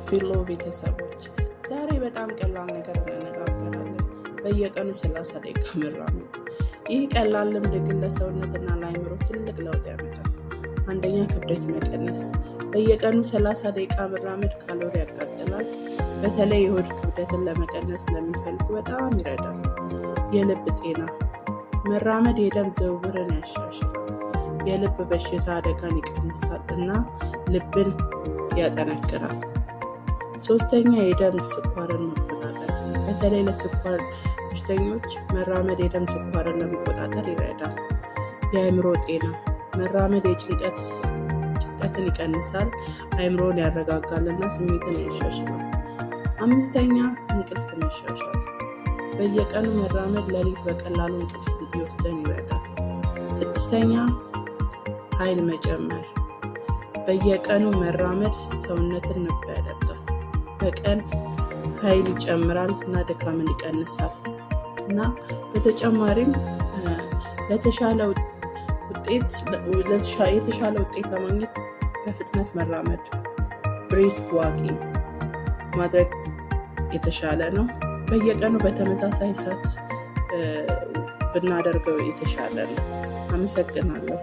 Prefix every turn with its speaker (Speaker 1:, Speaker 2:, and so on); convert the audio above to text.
Speaker 1: ፊሎ ቤተሰቦች ዛሬ በጣም ቀላል ነገር እንነጋገራለን። በየቀኑ 30 ደቂቃ መራመድ። ይህ ቀላል ልምድ ግን ለሰውነትና ለአእምሮ ትልቅ ለውጥ ያመጣል። አንደኛ፣ ክብደት መቀነስ። በየቀኑ 30 ደቂቃ መራመድ ካሎሪ ያቃጥላል። በተለይ የሆድ ክብደትን ለመቀነስ ለሚፈልጉ በጣም ይረዳል። የልብ ጤና። መራመድ የደም ዝውውርን ያሻሽላል፣ የልብ በሽታ አደጋን ይቀንሳል እና ልብን ያጠነክራል። ሶስተኛ፣ የደም ስኳርን መቆጣጠር። በተለይ ለስኳር በሽተኞች መራመድ የደም ስኳርን ለመቆጣጠር ይረዳል። የአእምሮ ጤና። መራመድ ጭንቀትን ይቀንሳል፣ አእምሮን ያረጋጋል እና ስሜትን ያሻሽላል። አምስተኛ፣ እንቅልፍ መሻሻል። በየቀኑ መራመድ ሌሊት በቀላሉ እንቅልፍ እንዲወስደን ይረዳል። ስድስተኛ፣ ኃይል መጨመር። በየቀኑ መራመድ ሰውነትን ንቁ ያደርጋል፣ በቀን ኃይል ይጨምራል እና ድካምን ይቀንሳል እና በተጨማሪም የተሻለ ውጤት ለማግኘት በፍጥነት መራመድ ብሪስክ ዋኪንግ ማድረግ የተሻለ ነው። በየቀኑ በተመሳሳይ ሰዓት ብናደርገው የተሻለ ነው። አመሰግናለሁ።